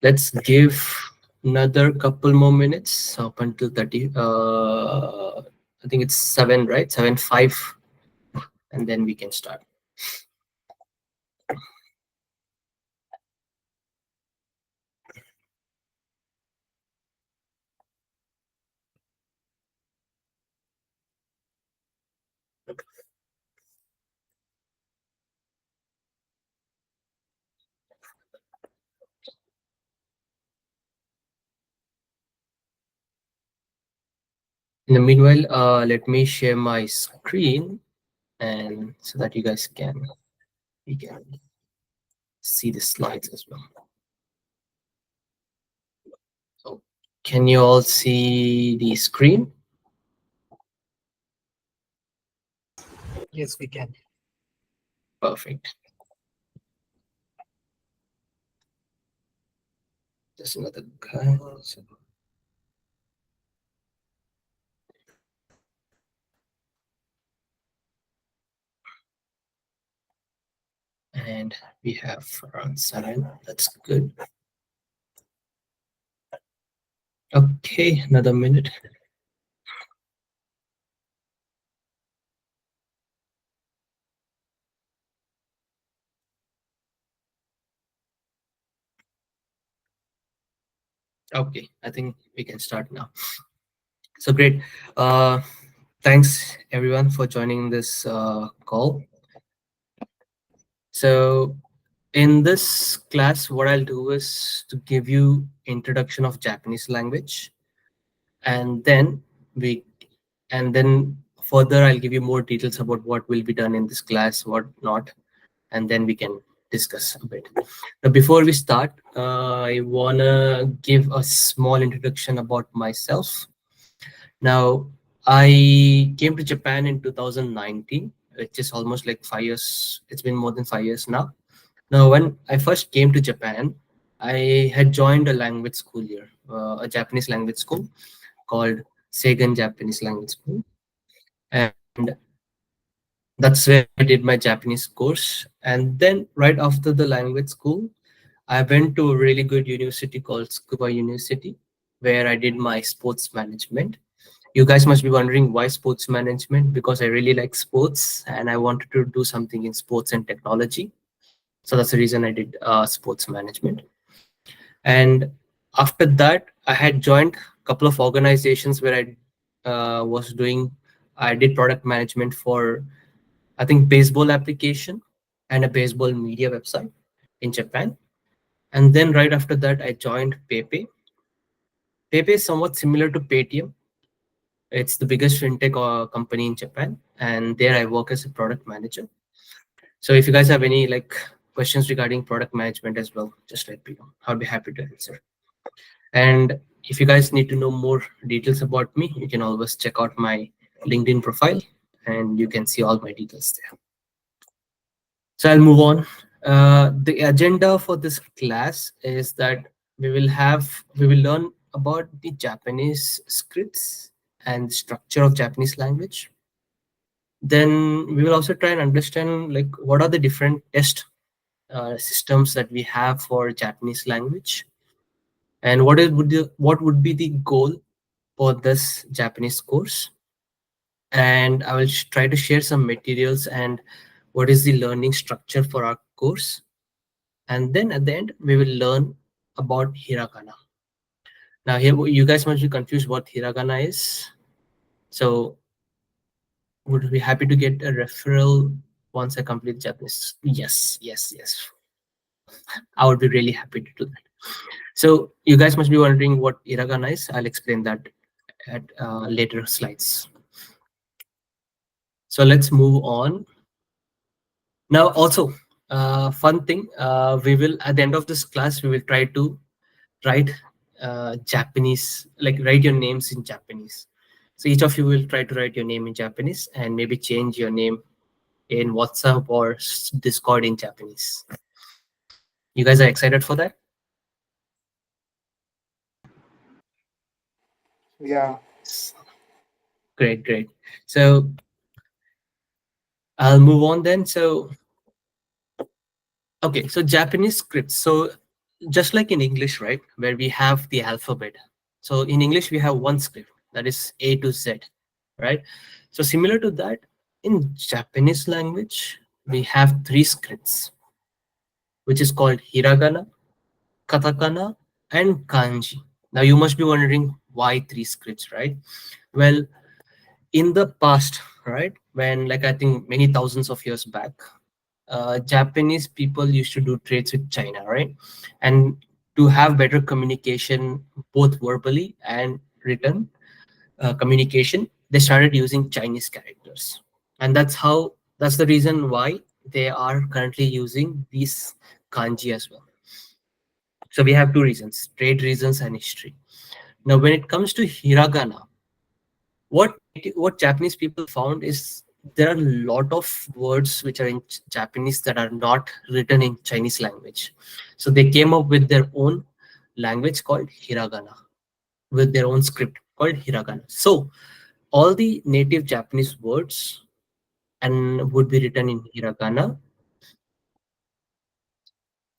Let's give another couple more minutes up until 30. I think it's 7, right? 7:05, and then we can start. In the meanwhile, let me share my screen, and so that you can see the slides as well. So, can you all see the screen? Yes, we can. Perfect. Just another guy. And we have around 7. That's good. Okay, another minute. Okay, I think we can start now. So great. Uh, Thanks everyone for joining this call. So in this class, what I'll do is to give you introduction of Japanese language, and then we and then further I'll give you more details about what will be done in this class, what not, and then we can discuss a bit. Now, before we start, I wanna give a small introduction about myself. Now, I came to Japan in 2019, which is almost like 5 years. It's been more than 5 years now. Now, when I first came to Japan, I had joined a language school here, a Japanese language school called Seigan Japanese Language School. And that's where I did my Japanese course. And then, right after the language school, I went to a really good university called Scuba University, where I did my sports management. You guys must be wondering why sports management, because I really like sports and I wanted to do something in sports and technology. So that's the reason I did sports management. And after that, I had joined a couple of organizations where I did product management for, I think, baseball application and a baseball media website in Japan. And then right after that, I joined PayPay. PayPay is somewhat similar to Paytm. It's the biggest fintech company in Japan, and there I work as a product manager. So if you guys have any like questions regarding product management as well, just let me know. I'll be happy to answer. And if you guys need to know more details about me, you can always check out my LinkedIn profile, and you can see all my details there. So I'll move on. The agenda for this class is that we will learn about the Japanese scripts and structure of Japanese language. Then we will also try and understand like what are the different test systems that we have for Japanese language, and what would be the goal for this Japanese course. And I will try to share some materials and what is the learning structure for our course. And then at the end, we will learn about hiragana. Now, here you guys must be confused what hiragana is. So, would be happy to get a referral once I complete Japanese. Yes, yes, yes. I would be really happy to do that. So, you guys must be wondering what hiragana is. I'll explain that at later slides. So, let's move on. Now, also, fun thing, we will at the end of this class we will try to write Japanese, like write your names in Japanese. So each of you will try to write your name in Japanese and maybe change your name in WhatsApp or Discord in Japanese. You guys are excited for that? Yeah. Great, great. So I'll move on then. So okay, so Japanese scripts. So just like in English, right, where we have the alphabet. So in English, we have one script that is A to Z, right? So similar to that, in Japanese language, we have three scripts, which is called hiragana, katakana, and kanji. Now you must be wondering why three scripts, right? Well, in the past, right, when like I think many thousands of years back, Japanese people used to do trades with China, right? And to have better communication, both verbally and written communication, they started using Chinese characters, and that's the reason why they are currently using these kanji as well. So we have two reasons: trade reasons and history. Now, when it comes to hiragana, what Japanese people found is there are a lot of words which are in Japanese that are not written in Chinese language. So they came up with their own language called hiragana, with their own script called hiragana. So all the native Japanese words and would be written in hiragana.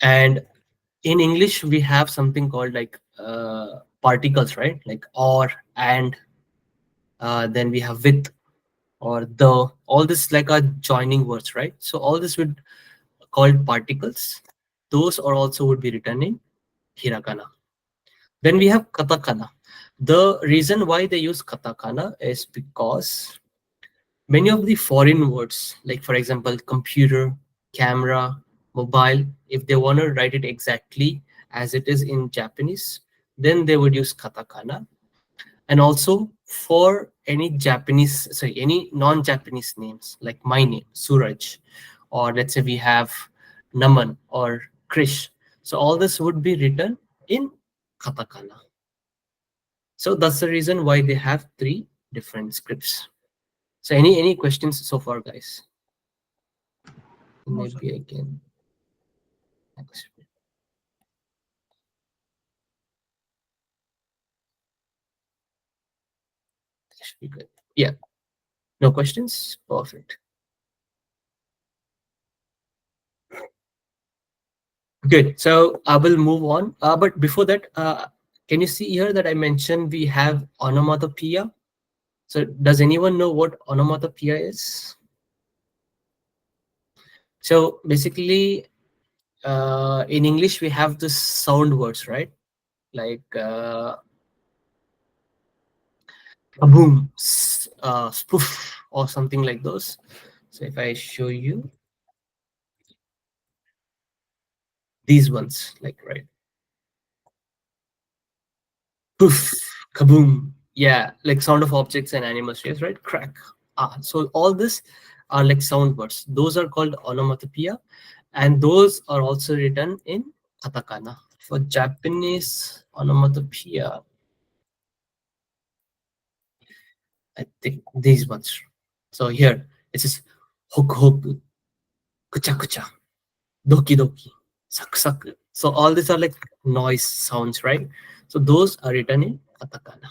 And in English, we have something called like particles, right? Like or, and, then we have with or the, all this like are joining words, right? So all this would called particles. Those are also would be written in hiragana. Then we have katakana. The reason why they use katakana is because many of the foreign words, like for example computer, camera, mobile, if they want to write it exactly as it is in Japanese, then they would use katakana. And also for any Japanese, sorry, any non-Japanese names like my name Suraj, or let's say we have Naman or Krish, so all this would be written in katakana. So that's the reason why they have three different scripts. So any questions so far, guys? No, sir. Maybe I can explain. That should be good. Yeah, no questions, perfect. Good. So I will move on. But before that, can you see here that I mentioned we have onomatopoeia? So does anyone know what onomatopoeia is? So basically, in English we have the sound words, right? Like boom, spoof, or something like those. So if I show you these ones, like right, poof, kaboom. Yeah, like sound of objects and animal shapes, right? Crack. So all this are like sound words. Those are called onomatopoeia, and those are also written in katakana. For Japanese onomatopoeia, I think these ones. So here it says hoku hoku, kucha kucha, doki doki, saku saku. So all these are like noise sounds, right? So those are written in katakana.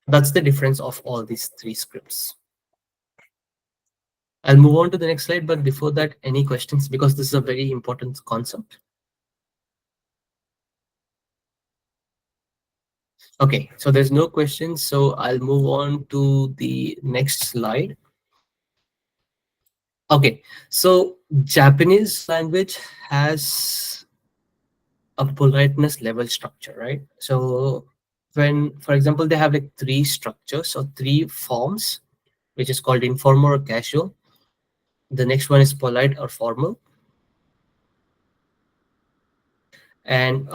That's the difference of all these three scripts. I'll move on to the next slide, but before that, any questions? Because this is a very important concept. Okay, so there's no questions, so I'll move on to the next slide. Okay, so Japanese language has a politeness level structure, right? So when, for example, they have like three structures or three forms, which is called informal or casual. The next one is polite or formal, and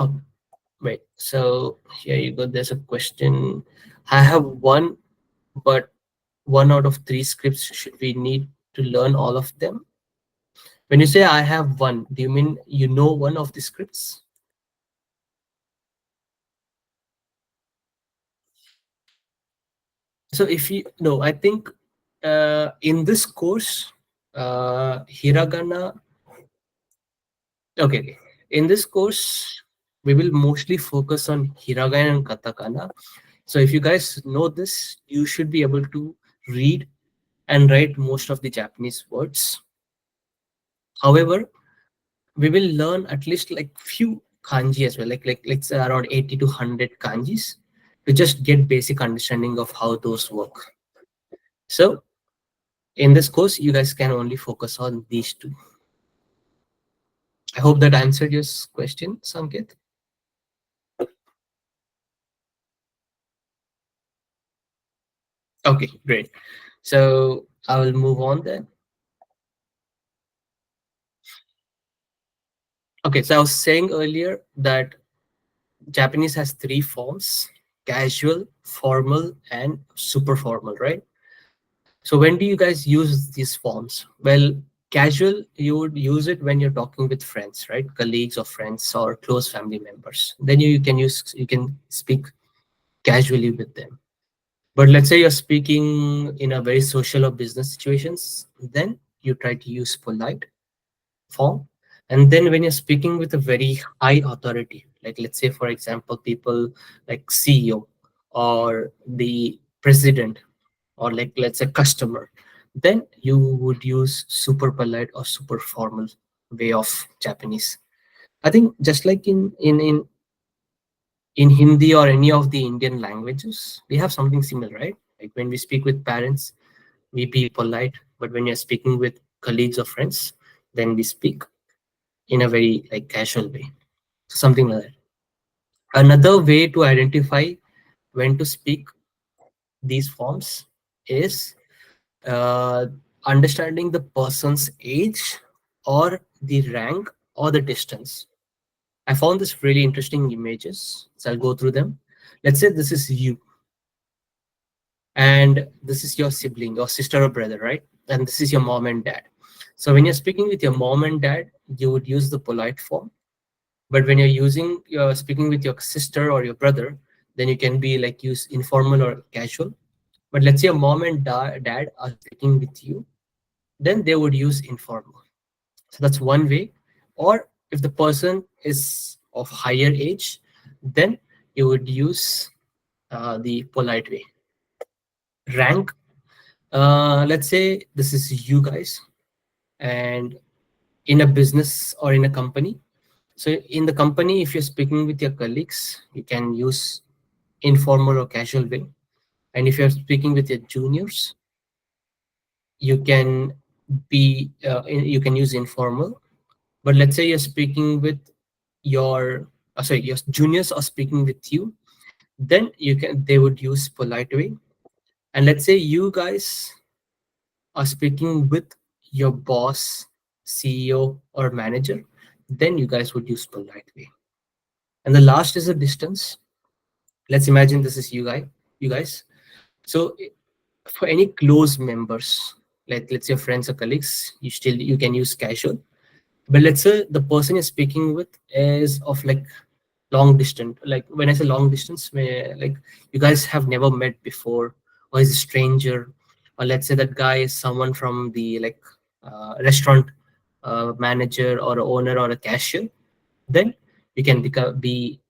wait, so here you go. There's a question. I have one, but one out of three scripts. Should we need to learn all of them? When you say I have one, do you mean you know one of the scripts? So if you no, I think in this course, hiragana. Okay, okay. In this course, we will mostly focus on hiragana and katakana. So if you guys know this, you should be able to read and write most of the Japanese words. However, we will learn at least like few kanji as well, like let's say around 80 to 100 kanjis, to just get basic understanding of how those work. So in this course, you guys can only focus on these two. I hope that answered your question, Sanket. Okay, great. So I will move on then. Okay, so I was saying earlier that Japanese has three forms: casual, formal, and super formal, right? So when do you guys use these forms? Well, casual, you would use it when you're talking with friends, right? Colleagues or friends or close family members. Then you can speak casually with them. But let's say you're speaking in a very social or business situations, then you try to use polite form. And then when you're speaking with a very high authority, like let's say for example, people like CEO or the president, or like let's say customer, then you would use super polite or super formal way of Japanese. I think just like in Hindi or any of the Indian languages, we have something similar, right? Like when we speak with parents, we be polite, but when you're speaking with colleagues or friends, then we speak in a very like casual way. So something like that. Another way to identify when to speak these forms is uh, understanding the person's age or the rank or the distance. I found this really interesting images, so I'll go through them. Let's say this is you, and this is your sibling, your sister or brother, right? And this is your mom and dad. So when you're speaking with your mom and dad, you would use the polite form. But when you're speaking with your sister or your brother, then you can be like use informal or casual. But let's say your mom and dad are speaking with you, then they would use informal. So that's one way. Or if the person is of higher age, then you would use the polite way. Rank. Let's say this is you guys, and in a business or in a company. So in the company, if you're speaking with your colleagues, you can use informal or casual way. And if you're speaking with your juniors, you can you can use informal. But let's say you're speaking with your sorry, your juniors are speaking with you, then they would use polite way. And let's say you guys are speaking with your boss, CEO or manager, then you guys would use polite way. And the last is a distance. Let's imagine this is you guys. So for any close members, like let's say your friends or colleagues, you can use casual. But let's say the person you're speaking with is of like long distance. Like when I say long distance, where like you guys have never met before, or is a stranger, or let's say that guy is someone from the like restaurant manager or a owner or a cashier, then you can be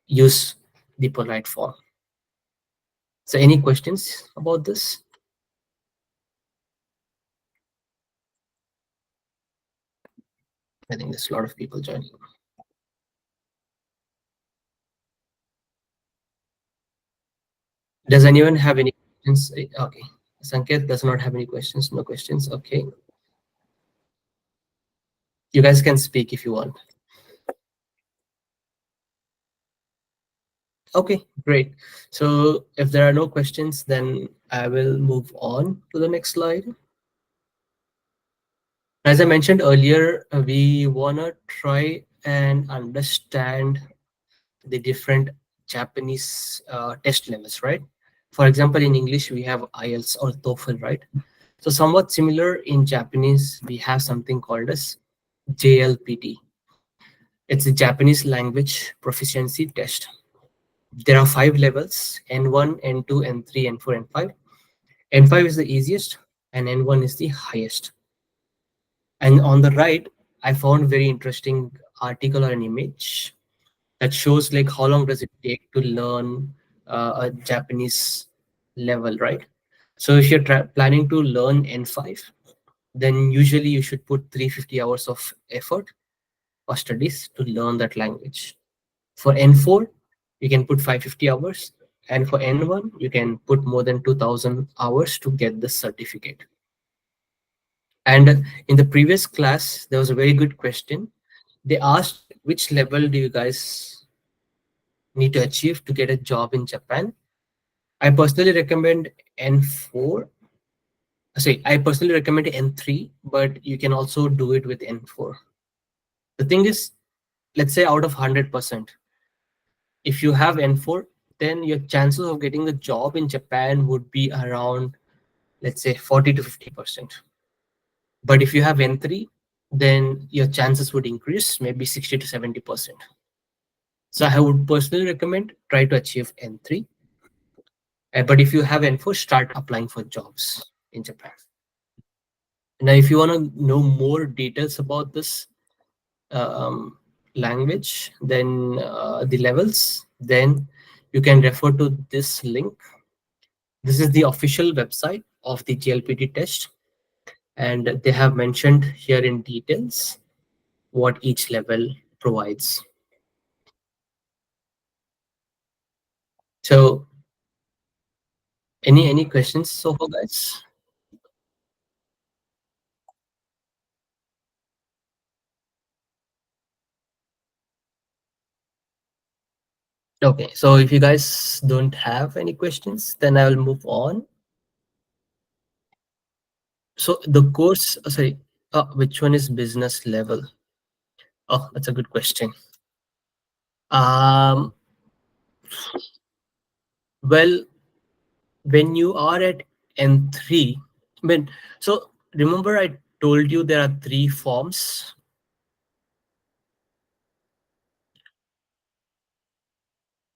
use the polite form. So any questions about this? I think there's a lot of people joining. Does anyone have any questions? Okay. Sanket does not have any questions. No questions. Okay. You guys can speak if you want. Okay, great. So if there are no questions, then I will move on to the next slide. As I mentioned earlier, we want to try and understand the different Japanese test levels, right? For example, in English, we have IELTS or TOEFL, right? So somewhat similar in Japanese, we have something called as JLPT. It's a Japanese language proficiency test. There are five levels: N1, N2, N3, N4, N5. N5 is the easiest, and N1 is the highest. And on the right, I found very interesting article or an image that shows like how long does it take to learn a Japanese level, right? So if you're planning to learn N5, then usually you should put 350 hours of effort. or studies to learn that language. For N4, you can put 550 hours, and for N1, you can put more than 2000 hours to get the certificate. And in the previous class, there was a very good question. They asked which level do you guys need to achieve to get a job in Japan. I personally recommend N4. I personally recommend N3, but you can also do it with N4. The thing is, let's say out of 100%, if you have N4, then your chances of getting a job in Japan would be around, let's say, 40 to 50%. But if you have N3, then your chances would increase maybe 60 to 70%. So I would personally recommend try to achieve N3. But if you have N4, start applying for jobs in Japan. Now, if you want to know more details about this um, language, then the levels, then you can refer to this link. This is the official website of the JLPT test, and they have mentioned here in details what each level provides. So, any questions so far, guys? Okay, so if you guys don't have any questions, then I will move on. So the course, sorry, which one is business level? Oh, that's a good question. Um, well, when you are at N3, when so remember I told you there are three forms.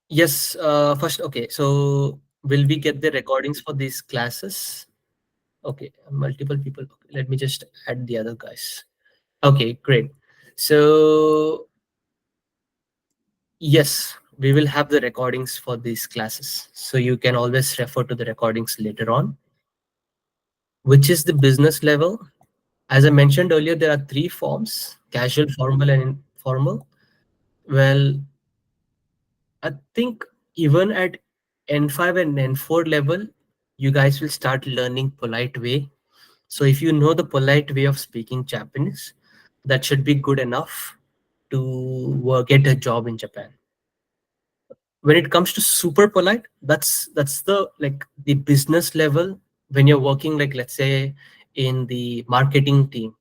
Yes, first, okay, so will we get the recordings for these classes? Okay, multiple people. Okay, let me just add the other guys. Okay, great. So yes, we will have the recordings for these classes. So you can always refer to the recordings later on. Which is the business level? As I mentioned earlier, there are three forms: casual, formal, and informal. Well, I think even at N5 and N4 level, you guys will start learning polite way. So if you know the polite way of speaking Japanese, that should be good enough to get a job in Japan. When it comes to super polite, that's the like the business level when you're working, like let's say in the marketing team,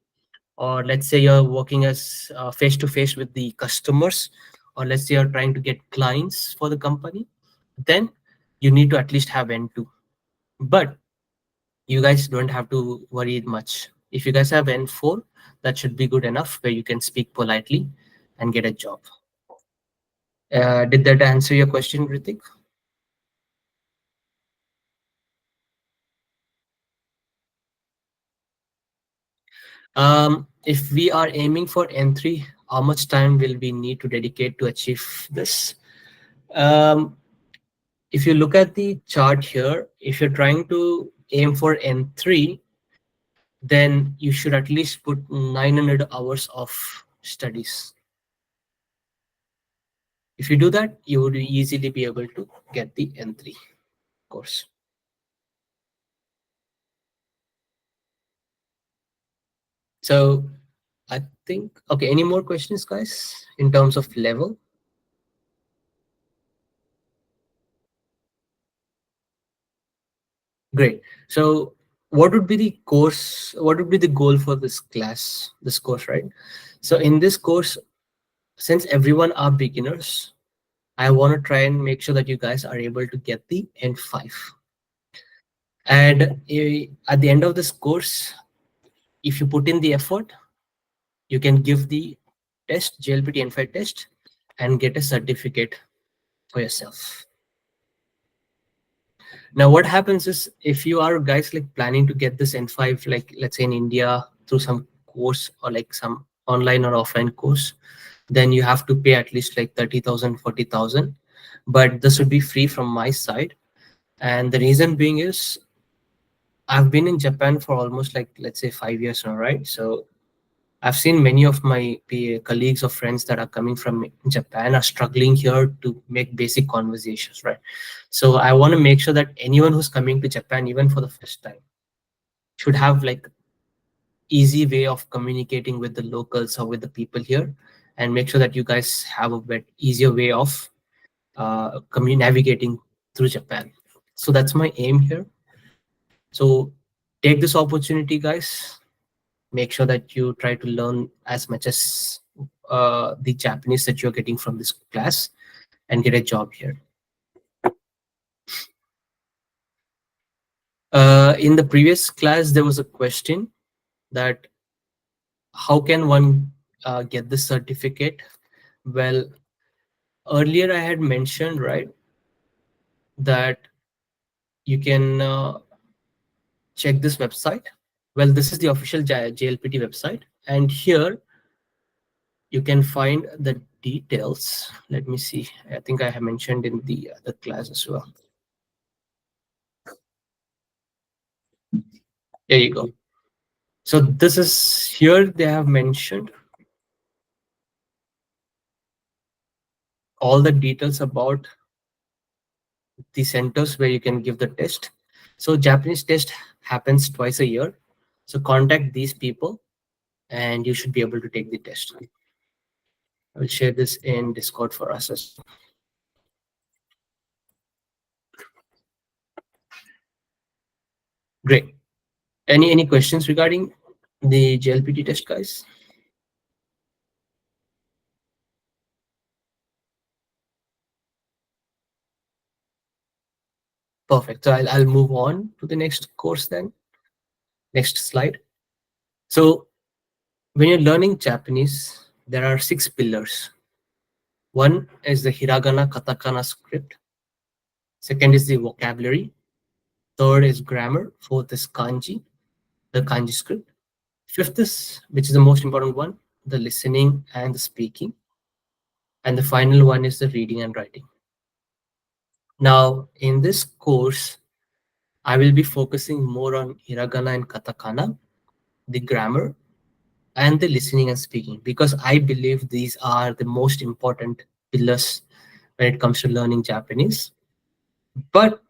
or let's say you're working as face to face with the customers, or let's say you're trying to get clients for the company, then you need to at least have N2. But you guys don't have to worry much. If you guys have N4, that should be good enough where you can speak politely and get a job. Did that answer your question, Ritik? If we are aiming for N3, how much time will we need to dedicate to achieve this? Um, if you look at the chart here, if you're trying to aim for N3, then you should at least put 900 hours of studies. If you do that, you would easily be able to get the N3 course. So I think, okay, any more questions, guys, in terms of level? Great. So what would be the course? What would be the goal for this class, this course, right? So in this course, since everyone are beginners, I want to try and make sure that you guys are able to get the N5. And at the end of this course, if you put in the effort, you can give the test, JLPT N5 test, and get a certificate for yourself. Now, what happens is if you are guys like planning to get this N5, like let's say in India through some course or like some online or offline course, then you have to pay at least like 30,000, 40,000. But this would be free from my side. And the reason being is I've been in Japan for almost like, let's say 5 years now, right? So I've seen many of my colleagues or friends that are coming from Japan are struggling here to make basic conversations, right? So I want to make sure that anyone who's coming to Japan, even for the first time, should have like easy way of communicating with the locals or with the people here, and make sure that you guys have a bit easier way of navigating through Japan. So that's my aim here. So take this opportunity, guys. Make sure that you try to learn as much as the Japanese that you're getting from this class and get a job here. In the previous class, there was a question that how can one get this certificate? Well, earlier I had mentioned, right, that you can check this website. Well, this is the official JLPT website, and here you can find the details. Let me see. I think I have mentioned in the class as well. There you go. So this is here they have mentioned all the details about the centers where you can give the test. So Japanese test happens twice a year. So contact these people and you should be able to take the test. I will share this in Discord for us as well. Great. Any questions regarding the JLPT test, guys? Perfect. So I'll move on to the next course then. Next slide. So when you're learning Japanese, there are 6 pillars. One is the hiragana katakana script. Second is the vocabulary. Third is grammar. Fourth is kanji, the kanji script. Fifth is, which is the most important one, the listening and the speaking. And the final one is the reading and writing. Now, in this course, I will be focusing more on hiragana and katakana, the grammar, and the listening and speaking, because I believe these are the most important pillars when it comes to learning Japanese. But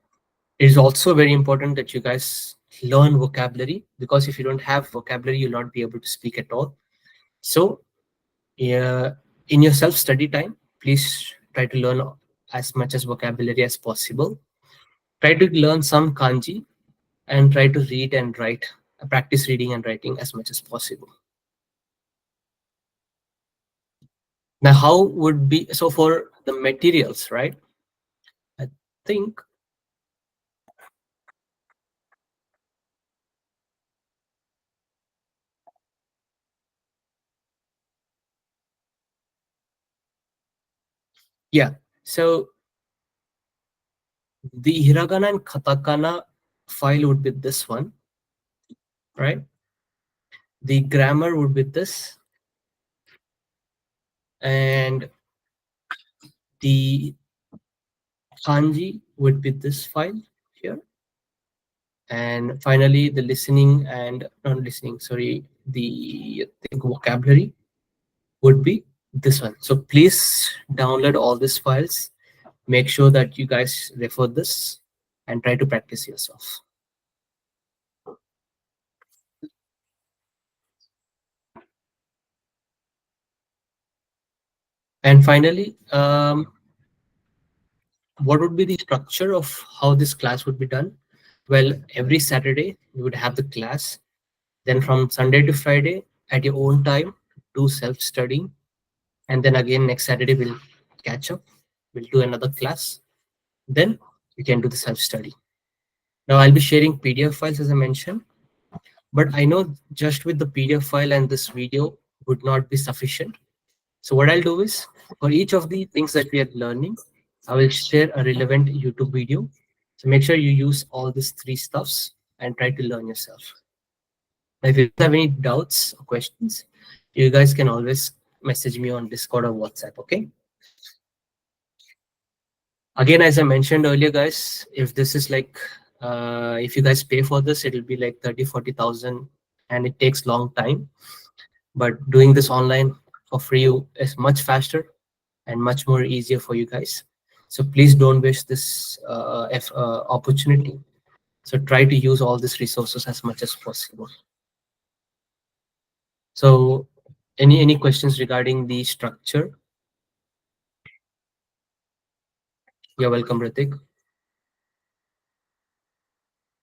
it is also very important that you guys learn vocabulary, because if you don't have vocabulary, you'll not be able to speak at all. So, yeah, in your self-study time, please try to learn as much as vocabulary as possible. Try to learn some kanji and try to read and write, practice reading and writing as much as possible. Now, how would be so for the materials, right? I think, yeah. So the hiragana and katakana file would be this one, right? The grammar would be this, and the kanji would be this file here, and finally the listening and not listening, sorry, the I think vocabulary would be this one. So please download all these files. Make sure that you guys refer this and try to practice yourself. And finally, what would be the structure of how this class would be done? Well, every Saturday you would have the class. Then from Sunday to Friday at your own time, do self-studying. And then again next Saturday we'll catch up. We'll do another class. Then you can do the self-study. Now I'll be sharing PDF files as I mentioned, but I know just with the PDF file and this video would not be sufficient. So what I'll do is for each of the things that we are learning, I will share a relevant YouTube video. So make sure you use all these 3 stuffs and try to learn yourself. Now, if you have any doubts or questions, you guys can always message me on Discord or WhatsApp, okay? Again, as I mentioned earlier, guys, if this is like, if you guys pay for this, it'll be like 30, 40,000 and it takes long time. but doing this online for free is much faster and much more easier for you guys. So please don't waste this opportunity. So try to use all these resources as much as possible. So any questions regarding the structure? You're welcome, Ritik.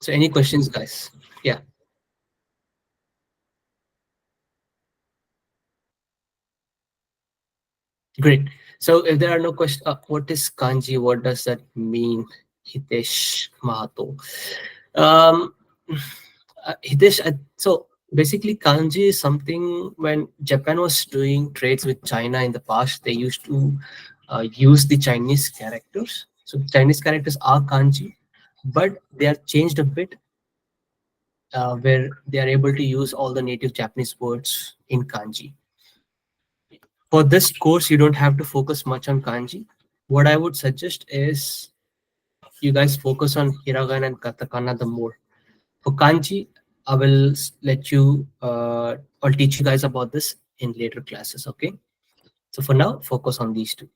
So any questions, guys? Yeah, great. So if there are no questions, what is kanji? What does that mean, Hitesh Mahato? Um, Hitesh, so basically, kanji is something when Japan was doing trades with China in the past, they used to use the Chinese characters. So the Chinese characters are kanji, but they are changed a bit, where they are able to use all the native Japanese words in kanji. For this course, you don't have to focus much on kanji. What I would suggest is you guys focus on hiragana and katakana the more. For kanji, I will let you, I'll teach you guys about this in later classes, okay? So for now, focus on these two.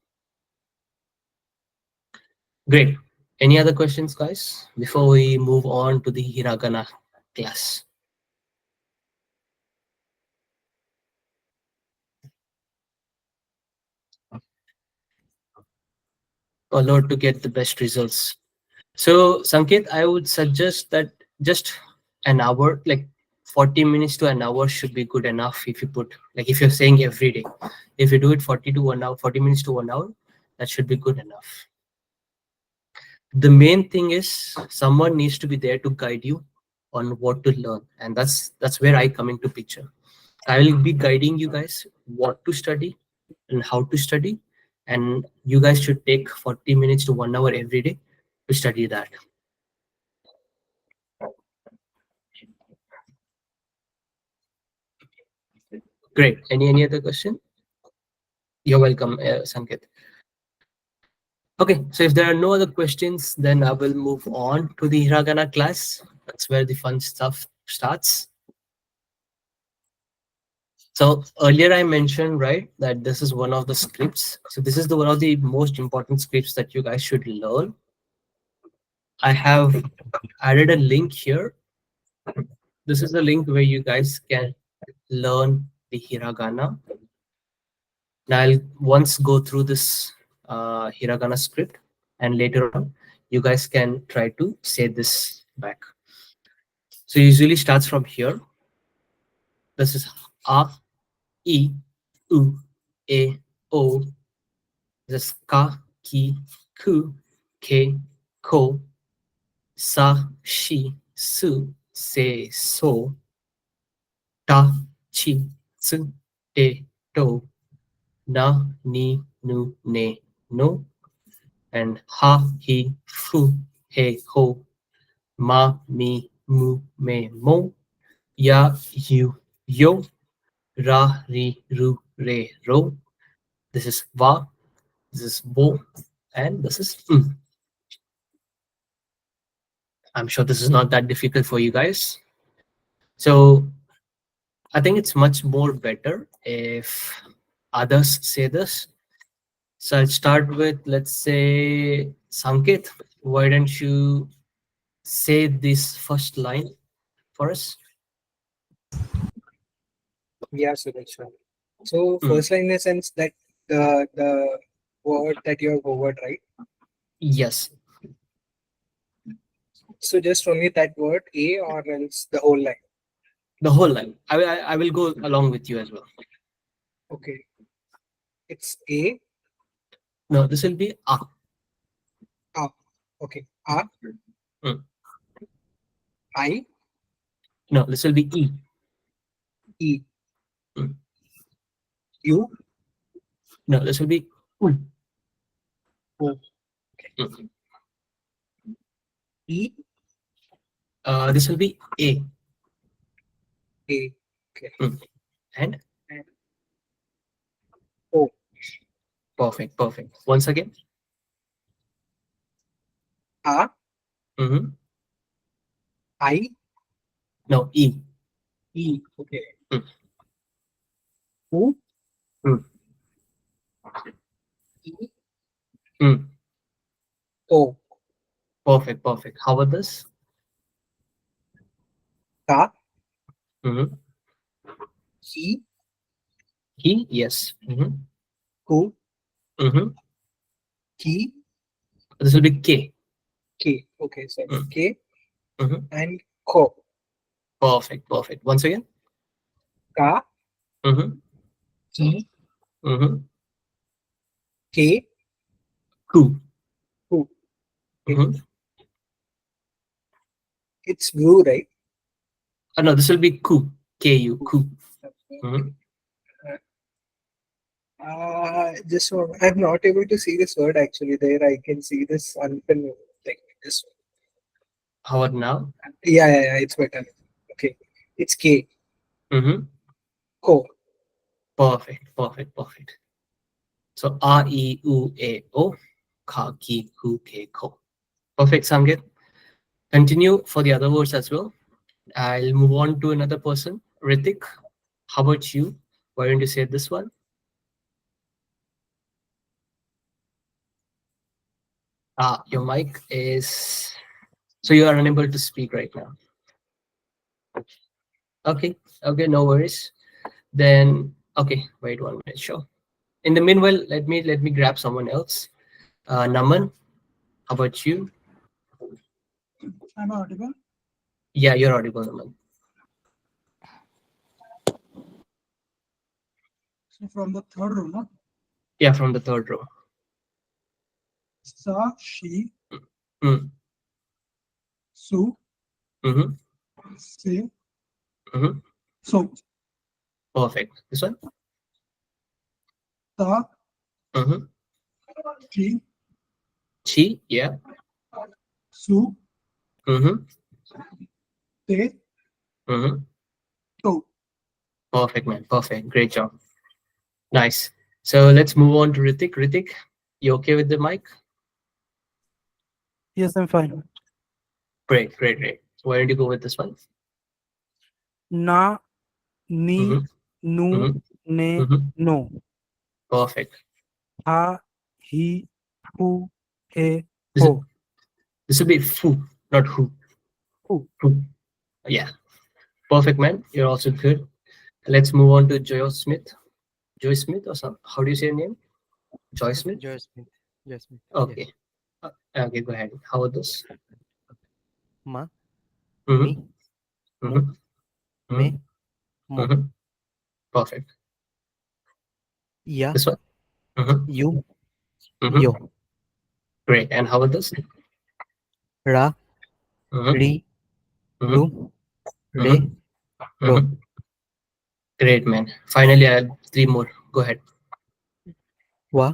Great. Any other questions, guys, before we move on to the hiragana class? Alert to get the best results. So, Sanket, I would suggest that just an hour, like 40 minutes to an hour, should be good enough if you put, like, if you're saying every day. If you do it 40 to 1 hour, 40 minutes to 1 hour, that should be good enough. The main thing is someone needs to be there to guide you on what to learn. And that's where I come into picture. I will be guiding you guys what to study and how to study. And you guys should take 40 minutes to 1 hour every day to study that. Great. Any other question? You're welcome, Sanket. Okay, so if there are no other questions, then I will move on to the hiragana class. That's where the fun stuff starts. So earlier I mentioned, right, that this is one of the scripts. So this is the one of the most important scripts that you guys should learn. I have added a link here. This is the link where you guys can learn the hiragana. Now I'll once go through this hiragana script, and later on you guys can try to say this back. So usually starts from here. This is a, e, u, e, o. This is ka, ki, ku, ke, ko, sa, shi, su, se, so, ta, chi, tsu, te, to, na, ni, nu, ne, no, and ha, he, fu, he, ho, ma, mi, mu, me, mo, ya, you, yo, ra, ri, ru, re, ro. This is va, this is bo, and this is I'm sure this is not that difficult for you guys. So I think it's much more better if others say this. So I'll start with, let's say, Sanket. Why don't you say this first line for us? Yeah, Suraj. Sure. So Mm, first line in the sense that the word that you have covered, right? yes, So just only that word A or else the whole line. the whole line. I will go along with you as well. Okay. It's A. No, this will be a. A. Okay. A. Mm. I. No, this will be e. E. Mm. U. No, this will be u. O. Mm. E. This will be a. A. Okay. Mm. And And O. perfect, perfect. Once again. A. Mm-hmm. I. No, e. E. Okay. Mm. Fu, Mm, E, mm. O, Perfect, perfect. How about this? Ka, Mm-hmm. Ki, He, yes. Mm-hmm. Ku, Mm-hmm. Ki, This will be K. K. Okay, sorry. Mm. K Mm-hmm. and Ko. Perfect, perfect. Once again. Ka, Mm-hmm. Ki, Mm-hmm. K, Ku. Ku. Okay. Mm-hmm. It's blue, right? No, this will be Ku. Ku. Ku. Ku. Mm-hmm. Okay. Just I'm not able to see this word actually. There I can see this unfamiliar thing. This one. How about now? Yeah. It's better. Okay. It's K. Mm-hmm. Ko. Perfect, perfect, perfect. So R E U A O. Ka ki ku ke ko. Perfect, Samgit. Continue for the other words as well. I'll move on to another person. Ritik, how about you? Why don't you say this one? Your mic is. So you are unable to speak right now. Okay, okay, no worries. Then okay, wait 1 minute. Sure. In the meanwhile, let me grab someone else. Naman, how about you? I'm audible. Yeah, you're audible, Naman. So from the third row, no? Yeah, from the third row. Sa, she, Mm, su, mm-hmm, se, mm-hmm. so. Perfect. This one. Ta, Mm-hmm. chi, Chi. Yeah. su, Mm-hmm. te, Mm-hmm. to. Perfect, man. Perfect. Great job. Nice. So let's move on to Ritik. Ritik, you okay with the mic? Yes, I'm fine. Great, great, great. Why don't you go with this one? Na, ni, Mm-hmm. nu, Mm-hmm. ne, Mm-hmm. no. Perfect. Ha, he, who, he, This ho. this will be fu, not who. Who. Fu. Yeah. Perfect, man. You're also good. Let's move on to Joy Smith. Joy Smith or some. How do you say your name? Joy Smith. Joy Smith. Joy Smith. Yes. Okay. Okay. Go ahead. How about this? Ma, mi, Mm-hmm. mu, Mm-hmm. me, Mm-hmm. mo. Mm-hmm. Perfect. Ya, This one. Mm-hmm. you, Mm-hmm. yo. Great. And how about this? Ra, Mm-hmm. ri, ru, Mm-hmm. re, Mm-hmm. ro. Mm-hmm. Great, man. Finally, I have three more. Go ahead. Wa,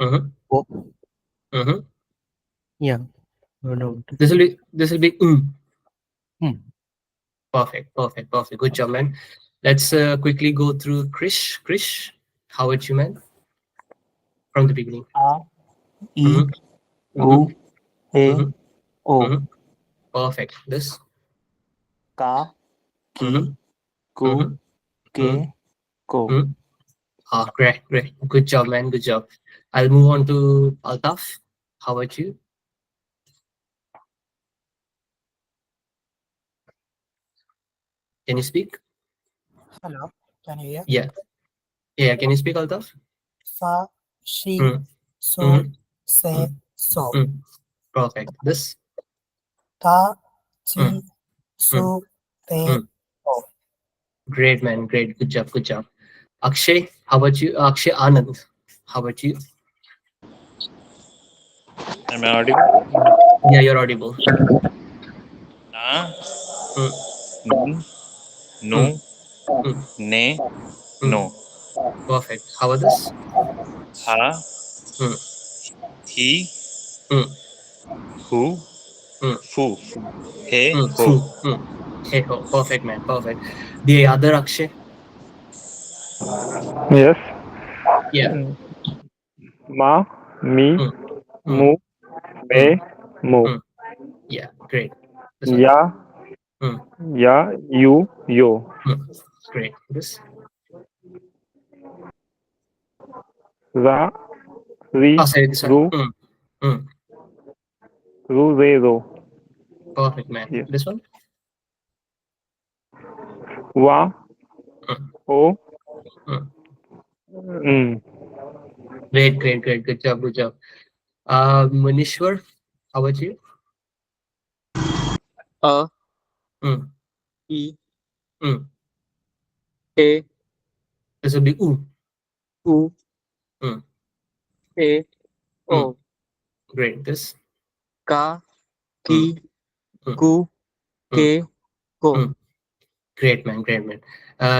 Mm-hmm. wo, Mm-hmm. yang. No, no. This will be. Hmm. Perfect. Perfect. Perfect. Good job, man. Let's quickly go through Krish. Krish, how about you, man? From the beginning. A, I, Mm-hmm. U, Mm-hmm. E, Mm-hmm. O. Mm-hmm. Perfect. This. Ka, ki, Mm-hmm. ku, Mm-hmm. ke, ko. Mm-hmm. Ah, great, great. Good job, man. Good job. I'll move on to Altaf. How about you? Can you speak? Hello, can you hear? Yeah. Yeah. Can you speak, Altaf? Sa, she, Mm-hmm. so, Mm-hmm. se, so. Mm-hmm. Perfect. This. Ta, chi, Mm-hmm. su, te, Mm-hmm. so. Great, man. Great. Good job. Good job. Akshay, how about you? Akshay Anand, how about you? Am I audible? Yeah, you're audible. Na, Mm, ni, nu, mm, mm, ne, no. mm. Perfect. How about this? Ha, Mm, he, mm, who, mm, fu, he, ho. Fu. Hey ho. Perfect, man. Perfect. The other Akshay? Yes. Yeah. Ma, me, Mm, mu, mm, me, mm, mu. mm. Yeah. Great. This one? Ya, Mm, ya, you, yo. mm. Great. This? Ra, Ri, Oh, sorry, this one. Ru, Ru, Re, Ro. Perfect, man. Yes. This one. Wa, Mm, O, mm. mm. Great, great, great. Good job, good job. Manishwar, how about you? A, Mm, E, mm. A, This would be oo. U, Mm, A, mm. O, Great. This. Ka, Mm, Ki, mm, Ku, mm, Ke, Ko. mm. Great, man. Great, man.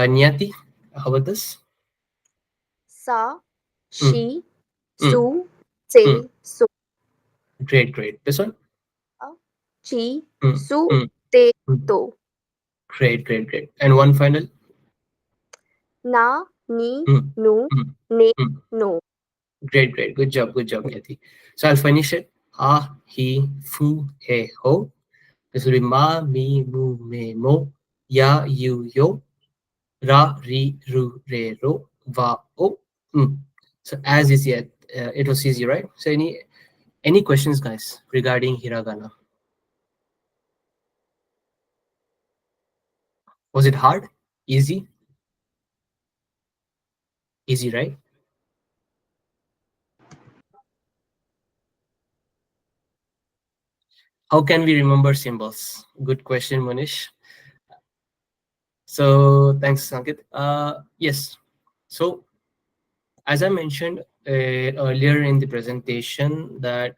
Niyati, how about this? Sa, Mm, she, mm, su, mm. se, so. Great, great. This one? Chi, Mm, su, mm, te, mm. to. Great, great, great. And one final? Na, ni, Mm, nu, mm, ne, mm. no. Great, great. Good job, Niyati. So I'll finish it. Ha, he, fu, he, ho. This will be ma, mi, mu, me, mo. Ya, you, yo. Ra, ri, ru, re, ro. Va, o. Mm. So as is yet, it was easy, right? So any questions, guys, regarding hiragana? Was it hard? Easy? Easy, right? How can we remember symbols? Good question, Manish. So thanks, Sankit. Yes. So as I mentioned earlier in the presentation, that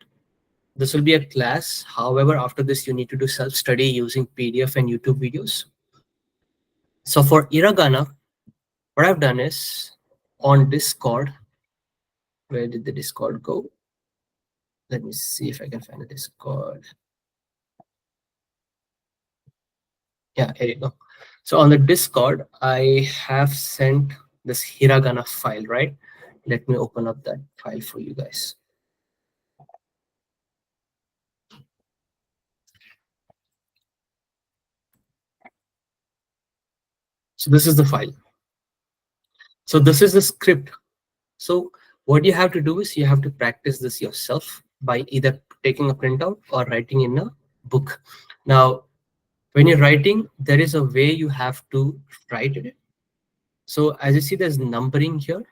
this will be a class. However, after this, you need to do self-study using PDF and YouTube videos. So for hiragana, what I've done is on Discord. Where did the Discord go? Let me see if I can find the Discord. Yeah, here you go. So on the Discord, I have sent this hiragana file, right? Let me open up that file for you guys. So this is the file. So this is the script. So what you have to do is you have to practice this yourself by either taking a printout or writing in a book. Now, when you're writing, there is a way you have to write it. So as you see, there's numbering here,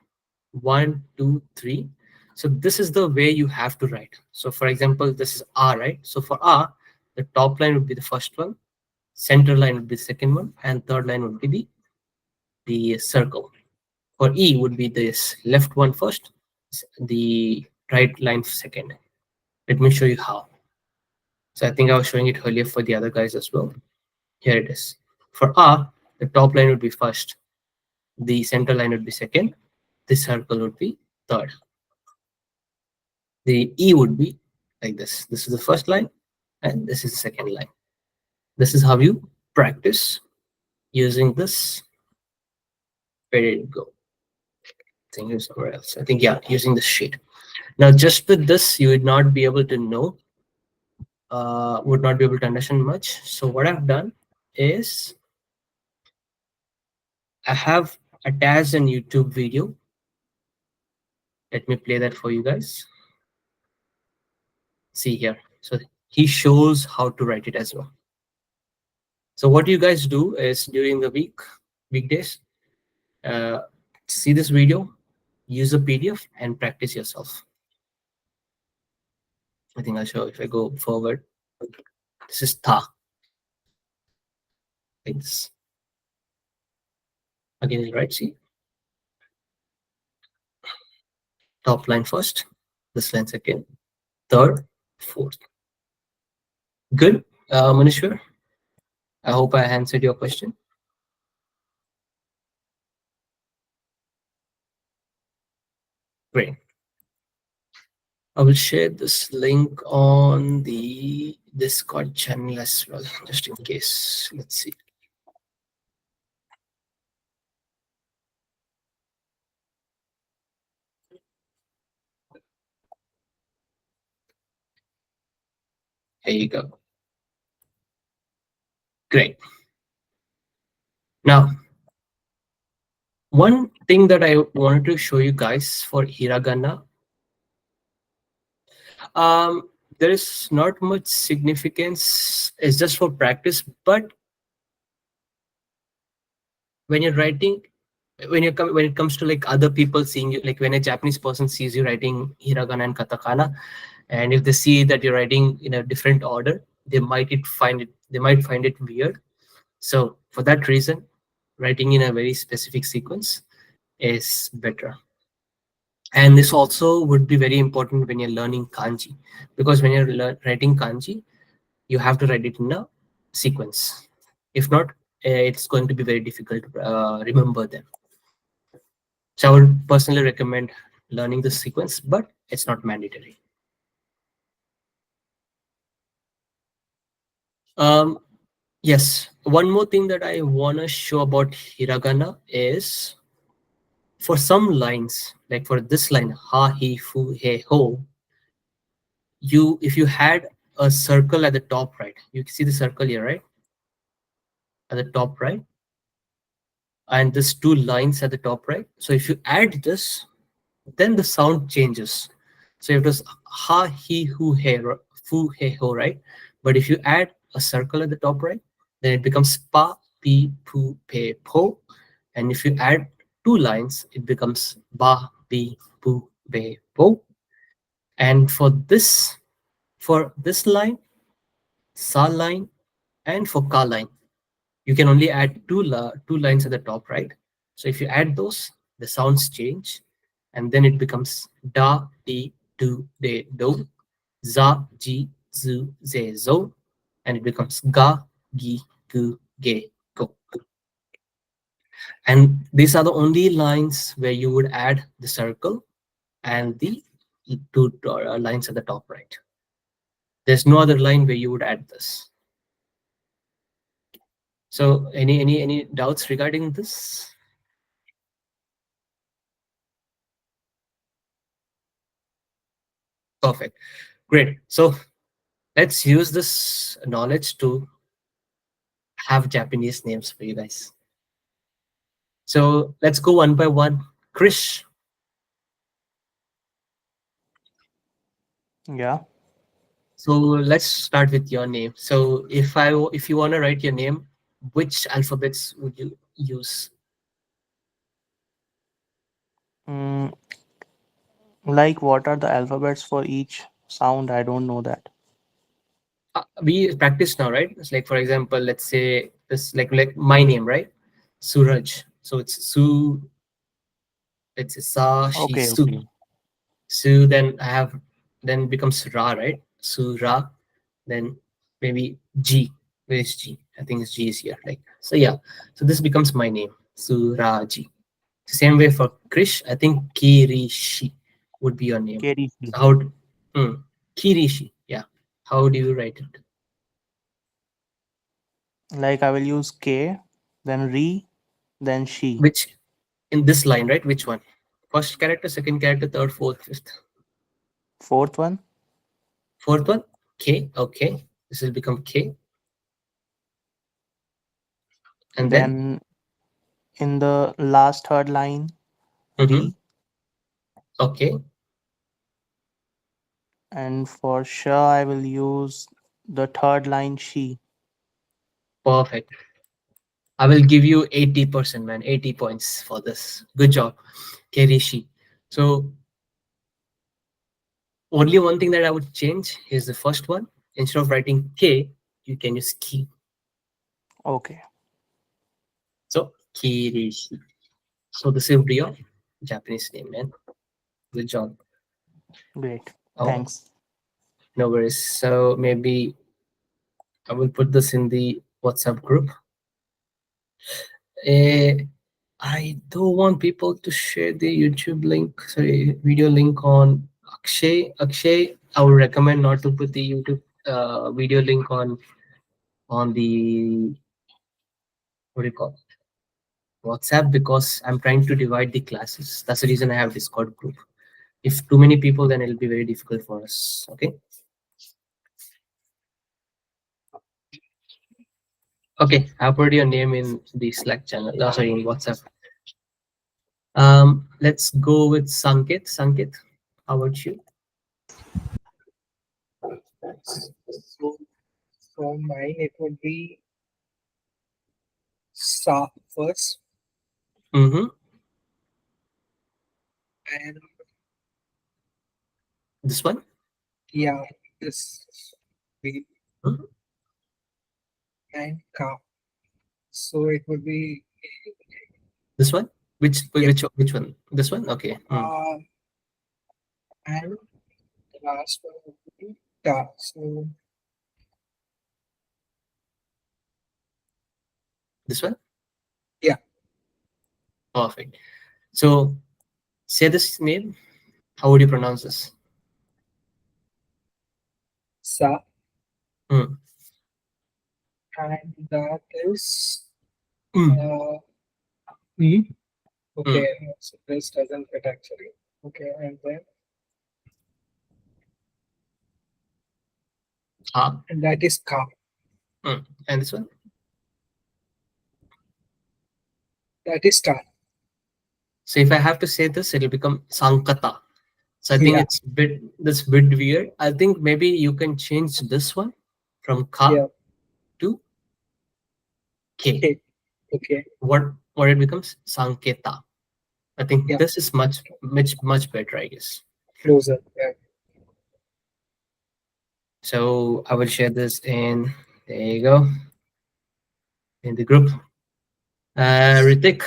1, 2, 3. So this is the way you have to write. So for example, this is R, right? So for R, the top line would be the first one, center line would be the second one, and third line would be the circle. For E would be this left one first, the right line second. Let me show you how. So I think I was showing it earlier for the other guys as well. Here it is. For R, the top line would be first, the center line would be second, the circle would be third. The E would be like this. This is the first line, and this is the second line. This is how you practice using this. Where did it go? I think it's somewhere else. I think, yeah, using this sheet. Now, just with this, you would not be able to know, would not be able to understand much. So what I've done is I have attached an YouTube video. Let me play that for you guys. See here. So he shows how to write it as well. So what you guys do is during the weekdays, uh, see this video, use a PDF, and practice yourself. I think I'll show if I go forward. This is ta. Like this. Again, right? See, top line first, this line second, third, fourth. Good, Manishwar. I hope I answered your question. Great. I will share this link on the Discord channel as well, just in case. Let's see. Here you go. Great. Now, One thing that I wanted to show you guys for hiragana, there is not much significance. It's just for practice. But when you're writing, when it comes to like other people seeing you, like when a Japanese person sees you writing hiragana and katakana, and if they see that you're writing in a different order, they might find it weird. So for that reason, writing in a very specific sequence is better. And this also would be very important when you're learning kanji, because when you're writing kanji, you have to write it in a sequence. If not, it's going to be very difficult to remember them. So I would personally recommend learning this sequence, but it's not mandatory. Um, yes, one more thing that I want to show about hiragana is for some lines, like for this line, ha, he, fu, he, ho, if you had a circle at the top right, you can see the circle here, right? At the top right, and there's two lines at the top right. So if you add this, then the sound changes. So it was ha, he, hu, he, fu, he, ho, right? But if you add a circle at the top right, then it becomes pa, pi, pu, pe, po. And if you add two lines, it becomes ba, pi, pu, be, po. And for this line, sa line, and for ka line, you can only add two lines at the top right. So if you add those, the sounds change, and then it becomes da, di, do, de, do, za, ji, zu, ze, zo, and it becomes ga, gi, gu, ge, go. And these are the only lines where you would add the circle and the two lines at the top right. There's no other line where you would add this. So any doubts regarding this? Perfect. Great. So let's use this knowledge to have Japanese names for you guys. So let's go one by one. Krish, Yeah. so let's start with your name. So if you want to write your name, which alphabets would you use? Mm, like, what are the alphabets for each sound? I don't know that. We practice now, right? It's like, for example, let's say this, like my name, right? Suraj. So it's Su. It's Sa, Shi, Okay, Su. okay. Su. Then I have then becomes Ra, right? Su Ra. Then maybe G. Where is G? I think it's G is here. Like so, yeah. So this becomes my name, Suraji. Same way for Krish, I think Kirishi would be your name. KDC. So how? Hmm, Kirishi. Yeah. How do you write it? Like, I will use K, then Re, then She. Which in this line, right? Which one? First character, second character, third, fourth, fifth. Fourth one. Fourth one, K. Okay, this will become K, and then Then in the last third line, mhm, Re. okay, And for sure, I will use the third line, She. perfect. I will give you 80%, man. 80 points for this. Good job, Kerishi. So only one thing that I would change is the first one. Instead of writing K, you can use Ki. Okay, So Kirishi. So this will be your Japanese name, man. Good job. great. Oh, Thanks. no worries. So maybe I will put this in the WhatsApp group. I don't want people to share the YouTube link, sorry, video link on Akshay. Akshay, I would recommend not to put the YouTube video link on the what do you call it? WhatsApp, because I'm trying to divide the classes. That's the reason I have Discord group. If too many people, then it'll be very difficult for us. Okay. Okay, I've put your name in the Slack channel. Sorry, in WhatsApp. let's go with Sanket. Sanket, how about you? So for mine, it would be Sa first, Mm-hmm. and This one? yeah, this be Mhm. and Ka. So it would be This one? Which yeah, which one? This one? Okay. uh, and the last one would be Ta. So This one? yeah, Perfect. So say this name. How would you pronounce this? Sa, Mm. and that is Mm. uh, Mm. okay. Mm. So this doesn't fit actually. Okay, Ah. and that is Ka. Mm. And this one? That is Ta. So if I have to say this, it'll become Sankata. So I think Yeah, it's bit weird. I think maybe you can change this one from Ka yeah. to K. Okay, okay, What it becomes? Sanketa. I think yeah. this is much better, I guess. Closer. Yeah. So I will share this in, there you go, in the group. Ritik,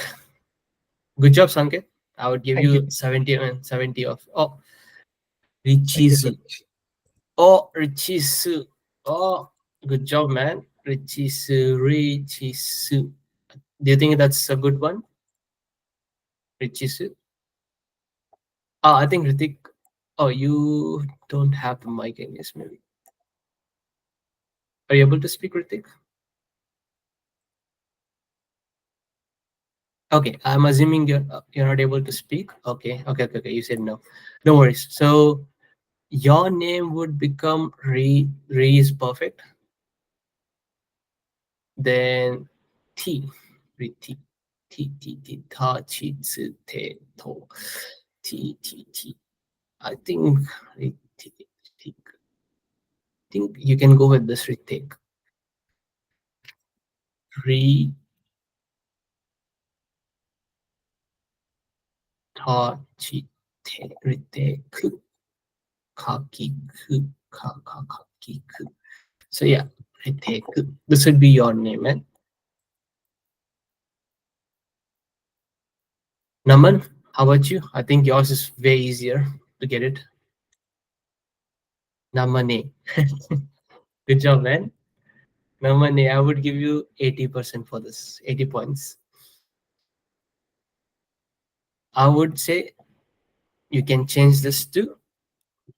good job, Sanket. I would give Thank you. you 70 and 70 of, oh, Thank you so Richizu. much. Oh, Richizu. Oh, good job, man. Richizu. Do you think that's a good one? Richizu. Oh, I think Ritik. Oh, you don't have the mic, I guess, maybe. Are you able to speak, Ritik? Okay, I'm assuming you're not able to speak. Okay. You said no. No worries. So your name would become Re. Re is perfect. Then T. Re T. T. Ta chi tsu te to. T. I think Re T. Think you can go with this retake. Re ta chi te retake. Ka ki ku ka ki ku. So yeah, retake. This would be your name, man. Naman, how about you? I think yours is way easier to get it. Namane. Good job, man. Namane, I would give you 80% for this, 80 points. I would say you can change this to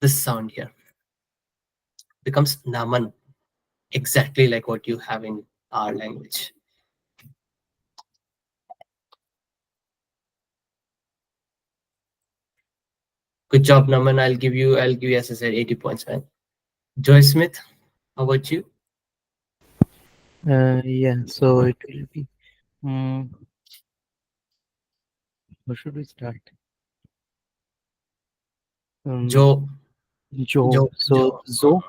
this sound here. Becomes Naman, exactly like what you have in our language. Good job, Naman. I'll give you, as I said, 80 points, man. Joy Smith, how about you? Yeah, so it will be. Mm, where should we start? Um, Joe, Joe. Joe, So Joe. Zo.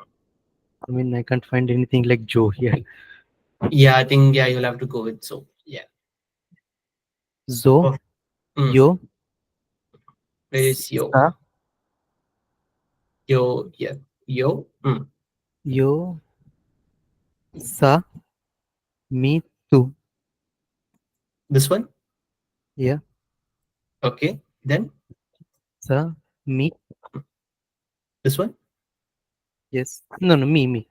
I mean, I can't find anything like Joe here. Yeah, I think, yeah, you'll have to go with so. Yeah. Zo. Oh, mm, Yo. where is Yo? Sa. Yo, yeah. Yo. Mm. Yo. Sa. Me too. This one? Yeah. Okay. Then Sa. Me. this one? Yes. No, no, me.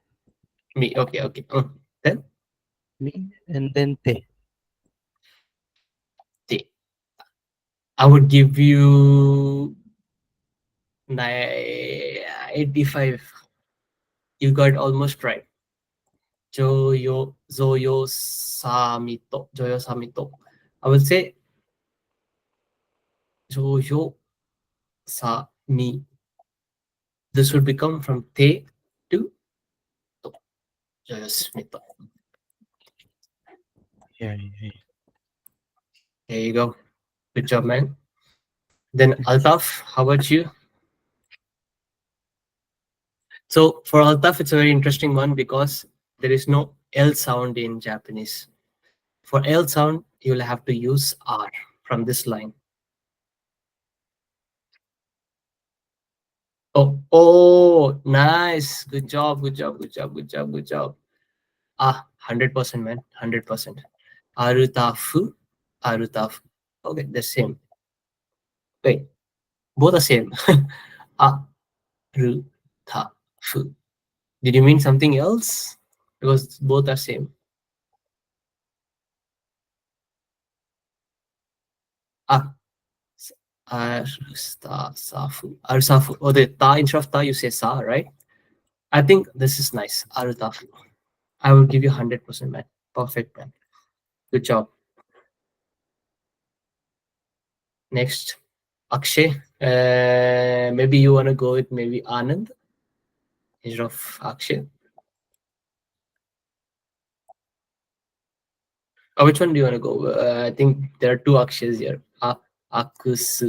Me. Okay. Then Me. And then te. T. I would give you 85. You got almost right. Zoyo Samito. Joyo Samito. I would say Joyo Sami. This would become from Te to To. Joyo Smito. Yeah, yeah, yeah. There you go. Good job, man. Then Altaf, how about you? So for Altaf, it's a very interesting one because there is no L sound in Japanese. For L sound, you will have to use R from this line. Oh, nice. Good job, good job, good job, good job, good job. 100%, man. 100%. Arutafu, Arutafu. Okay, the same. Wait, both are same. Arutafu. Did you mean something else? Because both are same. Ah, Arsafu. Arsafu. Oh, the ta instead of ta, you say sa, right? I think this is nice. Arutafu. I will give you 100%, man. Perfect, man. Good job. Next, Akshay. Maybe you want to go with maybe Anand instead of Akshay. Which one do you want to go? I think there are two Akshays here. Akus,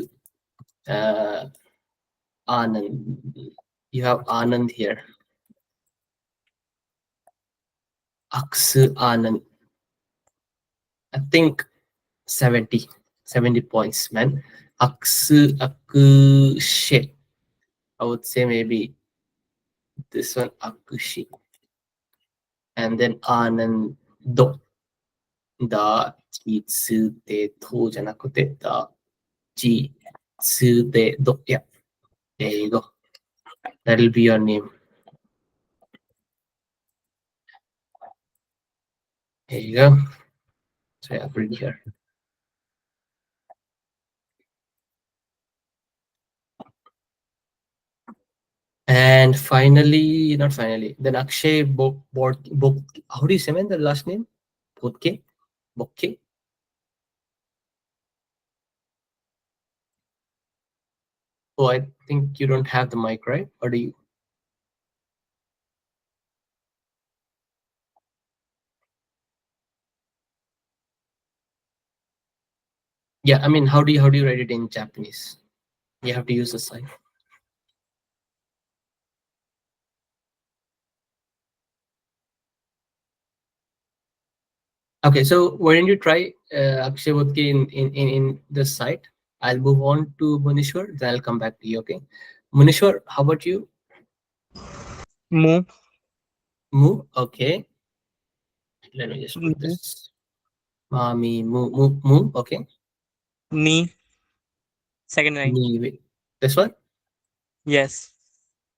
Anand. You have Anand here. Aks Anand. I think 70 points, man. Akushe. I would say maybe this one, Akushi. And then Anando. Da, chi, tsu, te, to じゃなくて、da, chi, tsu, te, do. Yeah, there you go. That'll be your name. There you go. So yeah, put it here. And finally, not finally, then Akshay how do you say man the last name? Botke? Bokke? Oh, I think you don't have the mic, right? Or do you? Yeah, I mean, how do you write it in Japanese? You have to use the sign. Okay, so why don't you try Akshay Botke in this site? I'll move on to Munishwar, then I'll come back to you. Okay, Munishwar, how about you? Mu. Mu. Okay, let me just put Ni. this. Mami, mu. Okay. Ni. Second line. Ni, wait. This one. Yes.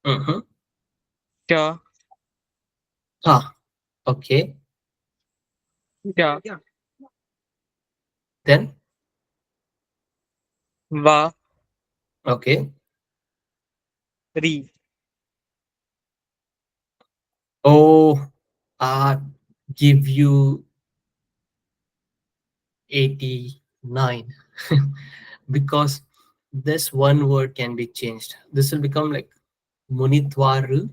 Mm-hmm. Cha. Ah, okay. Cha. Then, Va. okay. Ri. Oh, give you 89 because this one word can be changed. This will become like munitwari,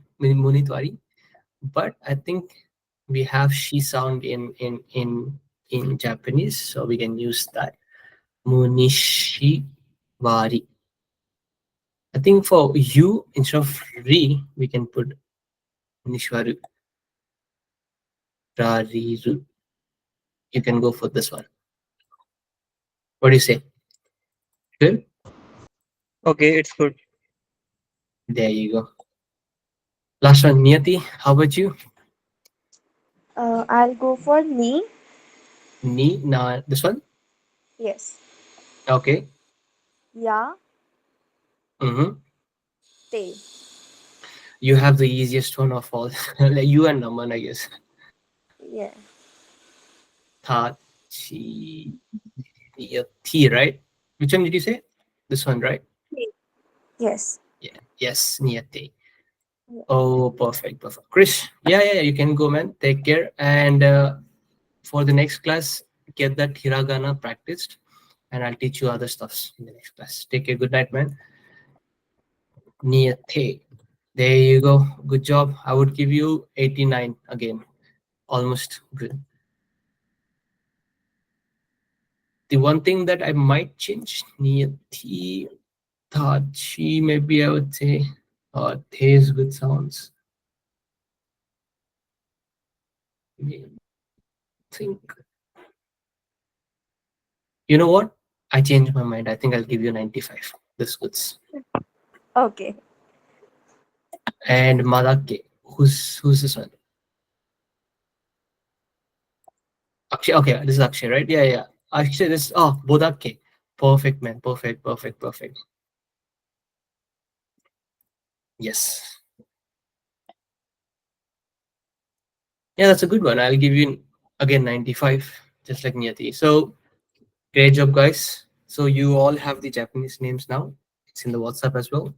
but I think we have she sound in Japanese, so we can use that. Munishiwari. I think for you, instead of re, we can put Nishwaru. Rariru. You can go for this one. What do you say? Good? Okay, it's good. There you go. Last one, Niyati. How about you? I'll go for ni. This one? Yes. Okay. Ya. Mm-hmm. Te. You have the easiest one of all. Like you and Naman, I guess. Yeah. Tha, chi, T, right? Which one did you say? This one, right? Te. Yes. Yeah. Yes, Niyati. Yeah. Oh, perfect. Chris, yeah, you can go, man. Take care. And for the next class, get that hiragana practiced, and I'll teach you other stuffs in the next class. Take care. Good night, man. Niyate. There you go. Good job. I would give you 89 again. Almost good. The one thing that I might change, Niyati. Tachi, maybe I would say. The's good sounds. I think. You know what? I changed my mind. I think I'll give you 95. This goods. Okay. And Madake. Who's this one? Akshay. Okay, this is Akshay, right? Yeah, yeah. Akshay, this. Oh, Bodake. Perfect, man. Perfect, perfect, perfect. Yes. Yeah, that's a good one. I'll give you again 95, just like Niyati. So great job, guys. So you all have the Japanese names now. It's in the WhatsApp as well.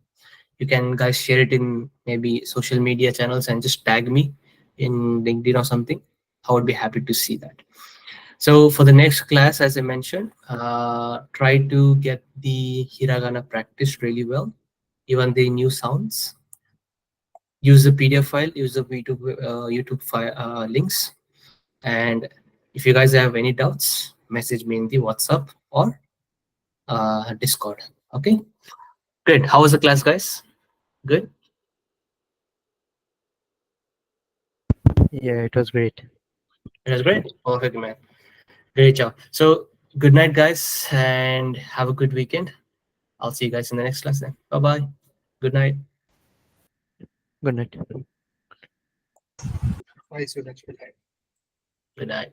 You can guys share it in maybe social media channels and just tag me in LinkedIn or something. I would be happy to see that. So for the next class, as I mentioned, try to get the hiragana practiced really well, even the new sounds. Use the PDF file, use the YouTube file links, and if you guys have any doubts, message me in the WhatsApp or Discord. Okay, great. How was the class, guys? Good. Yeah, it was great. It was great. Perfect, man. Great job. So good night, guys, and have a good weekend. I'll see you guys in the next class then. Bye bye. Good night. Good night. Why so much for that? Good night.